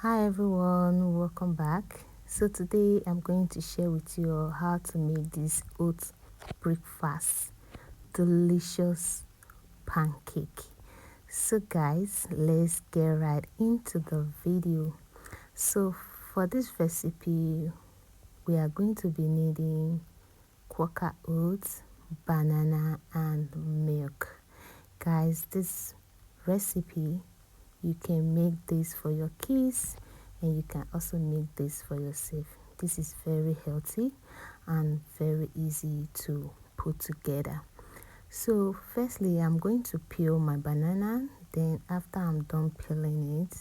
Hi everyone, welcome back. So today I'm going to share with you all how to make this oat breakfast delicious pancake. So guys, let's get right into the video. So for this recipe, we are going to be needing quaker oats, banana and milk. Guys, this recipe, you can make this for your kids and you can also make this for yourself. This is very healthy and very easy to put together. So firstly, I'm going to peel my banana. Then after I'm done peeling it,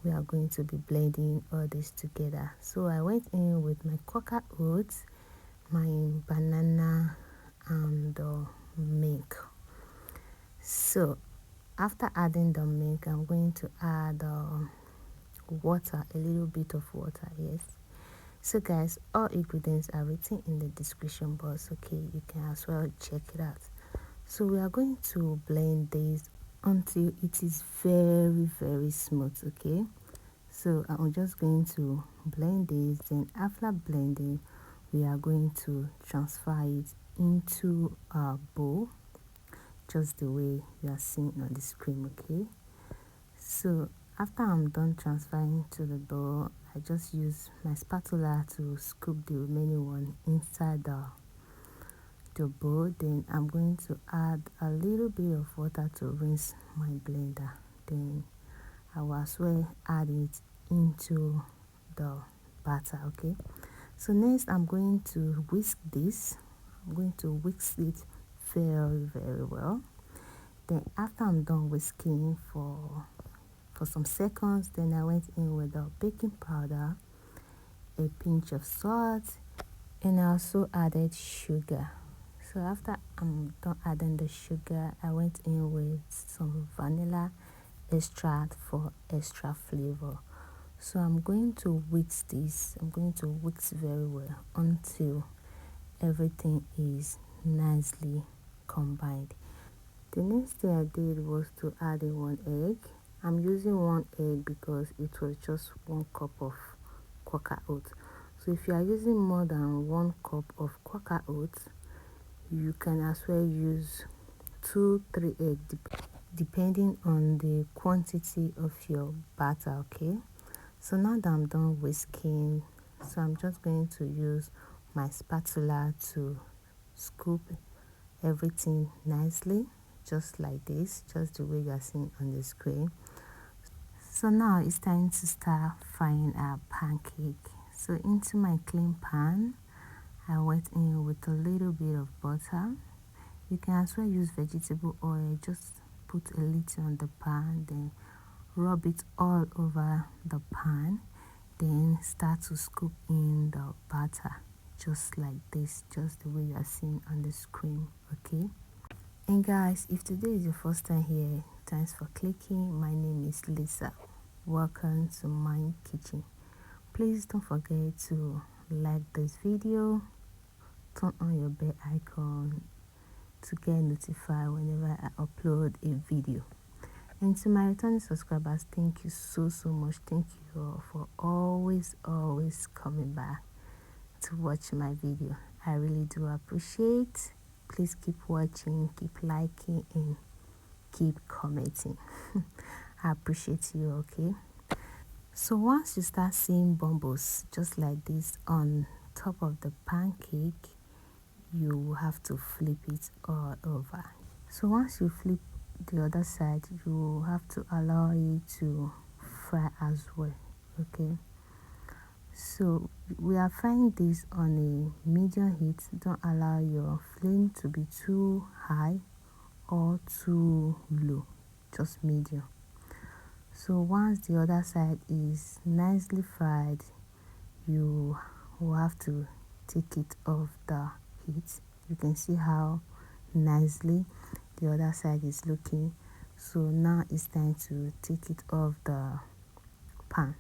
we are going to be blending all this together. So I went in with my quaker oats, my banana and the milk. So after adding the milk, I'm going to add water, a little bit of water, yes. So guys, all ingredients are written in the description box, okay? You can as well check it out. So we are going to blend this until it is very smooth, okay? So I'm just going to blend this, then after blending, we are going to transfer it into a bowl, just the way you are seeing on the screen, okay? So after I'm done transferring to the bowl, I just use my spatula to scoop the remaining one inside the bowl. Then I'm going to add a little bit of water to rinse my blender. Then I will as well add it into the batter, okay? So next I'm going to whisk this. I'm going to whisk it very well. Then after I'm done whisking for some seconds, then I went in with the baking powder, a pinch of salt, and I also added sugar. So after I'm done adding the sugar, I went in with some vanilla extract for extra flavor. So I'm going to whisk this. I'm going to whisk very well until everything is nicely combined. The next thing I did was to add in 1 egg. I'm using 1 egg because it was just 1 cup of quaker oats. So if you are using more than 1 cup of quaker oats, you can as well use 2-3 eggs depending on the quantity of your batter, okay? So now that I'm done whisking, so I'm just going to use my spatula to scoop everything nicely, just like this, just the way you are seeing on the screen. So now it's time to start frying our pancake. So into my clean pan, I went in with a little bit of butter. You can as well use vegetable oil. Just put a little on the pan, then rub it all over the pan. Then start to scoop in the butter, just like this, just the way you are seeing on the screen, okay? And guys, if today is your first time here, thanks for clicking. My name is Lisa. Welcome to my kitchen. Please don't forget to like this video, turn on your bell icon to get notified whenever I upload a video. And to my returning subscribers, thank you so much. Thank you all for always coming back to watch my video. I really do appreciate. Please keep watching, keep liking and keep commenting. I appreciate you, okay? So once you start seeing bubbles just like this on top of the pancake, you have to flip it all over. So once you flip the other side, you have to allow it to fry as well, okay? So we are frying this on a medium heat. Don't allow your flame to be too high or too low, just medium. So once the other side is nicely fried, you will have to take it off the heat. You can see how nicely the other side is looking. So now it's time to take it off the pan.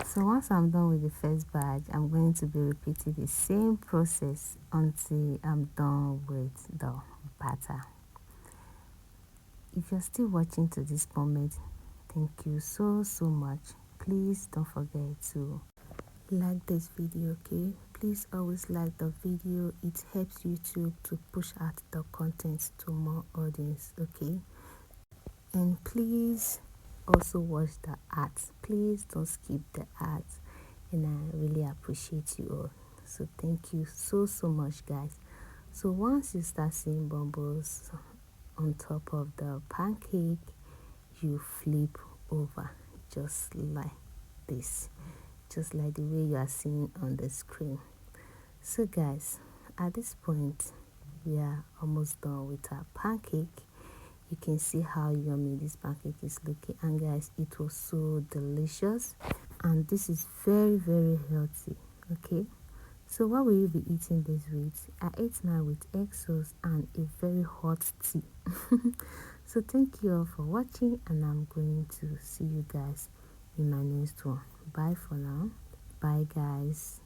So once I'm done with the first batch, I'm going to be repeating the same process until I'm done with the batter. If you're still watching to this moment, thank you so much. please don't forget to like this video. Okay, please always like the video. It helps YouTube to push out the content to more audience. Okay, and please also watch the ads. Please don't skip the ads, and I really appreciate you all. So thank you so much, guys. So once you start seeing bubbles on top of the pancake, you flip over just like this, just like the way you are seeing on the screen. So guys, at this point we are almost done with our pancake. You can see how yummy this pancake is looking, and guys, it was so delicious, and this is very healthy. Okay, so what will you be eating this with? I ate mine with egg sauce and a very hot tea. So thank you all for watching, and I'm going to see you guys in my next one. Bye for now. Bye guys.